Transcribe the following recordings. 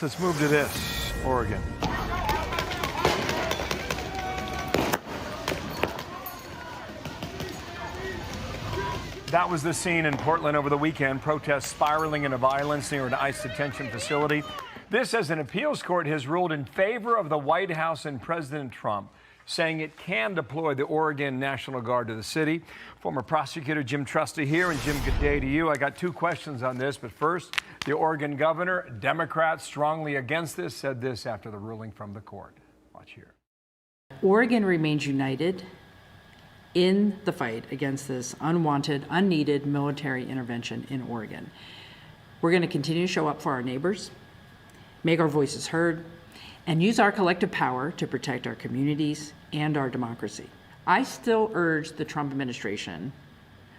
Let's move to this, Oregon. That was the scene in Portland over the weekend, protests spiraling into violence near an ICE detention facility. This as an appeals court has ruled in favor of the White House and President Trump, saying it can deploy the Oregon National Guard to the city. Former prosecutor Jim Trusty here. And Jim, good day to you. I got two questions on this, but first, the Oregon governor, a Democrat strongly against this, said this after the ruling from the court. Watch here. Oregon remains united in the fight against this unwanted, unneeded military intervention in Oregon. We're going to continue to show up for our neighbors, make our voices heard, and use our collective power to protect our communities and our democracy. I still urge the Trump administration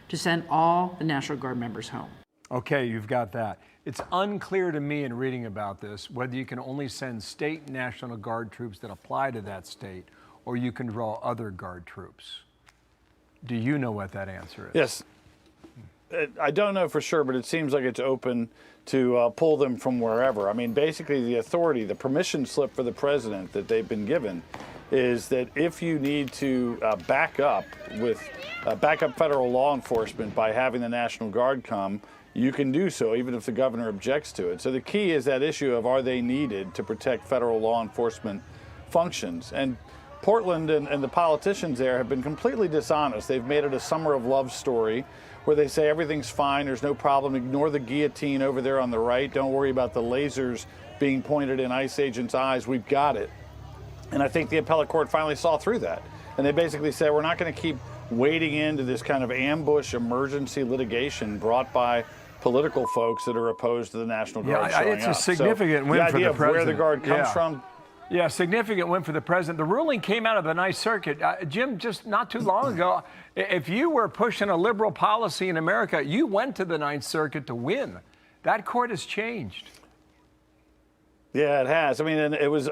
to send all the National Guard members home. Okay, you've got that. It's unclear to me in reading about this whether you can only send state National Guard troops that apply to that state, or you can draw other Guard troops. Do you know what that answer is? Yes. I don't know for sure, but it seems like it's open to pull them from wherever. I mean, basically the authority, the permission slip for the president that they've been given is that if you need to back up federal law enforcement by having the National Guard come, you can do so even if the governor objects to it. So the key is that issue of are they needed to protect federal law enforcement functions? And Portland and the politicians there have been completely dishonest. They've made it a summer of love story where they say everything's fine, there's no problem, ignore the guillotine over there on the right, don't worry about the lasers being pointed in ICE agents' eyes, we've got it. And I think the appellate court finally saw through that. And they basically said we're not going to keep wading into this kind of ambush emergency litigation brought by political folks that are opposed to the National Guard showing it's a up. significant win for the president. The idea of where the Guard comes from. Yeah, significant win for the president. The ruling came out of the Ninth Circuit. Jim, just not too long ago, if you were pushing a liberal policy in America, you went to the Ninth Circuit to win. That court has changed. Yeah, it has. I mean, and it was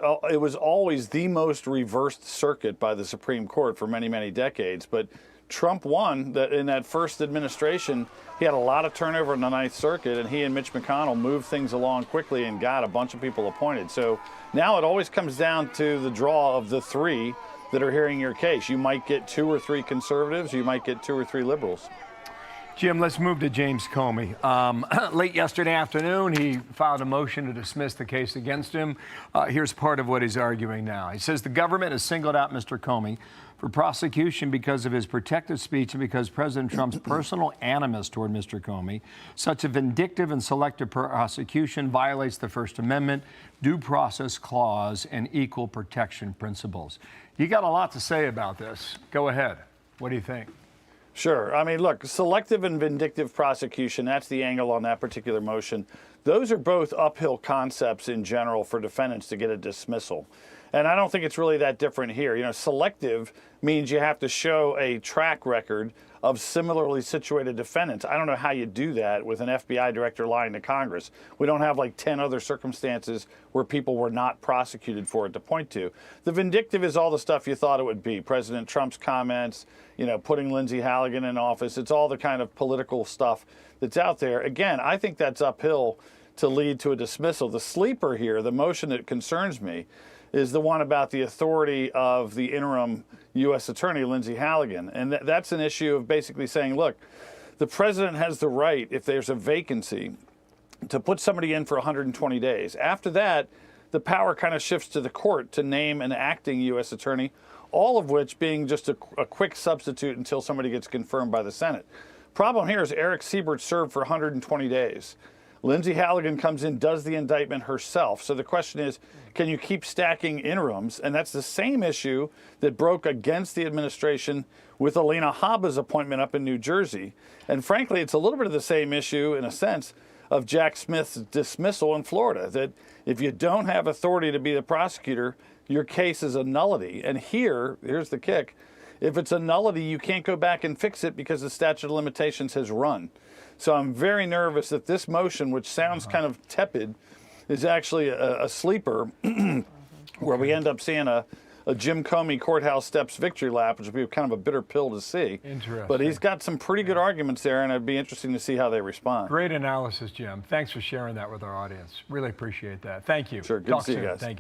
always the most reversed circuit by the Supreme Court for many, many decades. But Trump won that in that first administration. He had a lot of turnover in the Ninth Circuit, and he and Mitch McConnell moved things along quickly and got a bunch of people appointed. So now it always comes down to the draw of the three that are hearing your case. You might get 2 or 3 conservatives, you might get 2 or 3 liberals. Jim, let's move to James Comey. Late yesterday afternoon, he filed a motion to dismiss the case against him. Here's part of what he's arguing now. He says the government has singled out Mr. Comey for prosecution because of his protected speech and because President Trump's personal animus toward Mr. Comey. Such a vindictive and selective prosecution violates the First Amendment, due process clause, and equal protection principles. You got a lot to say about this. Go ahead. What do you think? Sure. I mean, look, selective and vindictive prosecution, that's the angle on that particular motion. Those are both uphill concepts in general for defendants to get a dismissal. And I don't think it's really that different here. You know, selective means you have to show a track record of similarly situated defendants. I don't know how you do that with an FBI director lying to Congress. We don't have like 10 other circumstances where people were not prosecuted for it to point to. The vindictive is all the stuff you thought it would be. President Trump's comments, you know, putting Lindsey Halligan in office. It's all the kind of political stuff that's out there. Again, I think that's uphill to lead to a dismissal. The sleeper here, the motion that concerns me, is the one about the authority of the interim U.S. Attorney, Lindsey Halligan. And that's an issue of basically saying, look, the president has the right, if there's a vacancy, to put somebody in for 120 days. After that, the power kind of shifts to the court to name an acting U.S. attorney, all of which being just a quick substitute until somebody gets confirmed by the Senate. Problem here is Eric Siebert served for 120 days. Lindsey Halligan comes in, does the indictment herself. So the question is, can you keep stacking interims? And that's the same issue that broke against the administration with Alina Habba's appointment up in New Jersey. And frankly, it's a little bit of the same issue in a sense of Jack Smith's dismissal in Florida, that if you don't have authority to be the prosecutor, your case is a nullity. And here's the kick. If it's a nullity, you can't go back and fix it because the statute of limitations has run. So I'm very nervous that this motion, which sounds kind of tepid, is actually a sleeper where we end up seeing a a Jim Comey courthouse steps victory lap, which would be kind of a bitter pill to see. Interesting. But he's got some pretty good arguments there, and it'd be interesting to see how they respond. Great analysis, Jim. Thanks for sharing that with our audience. Really appreciate that. Thank you. Sure. Good Talk to see you soon. guys. Thank you.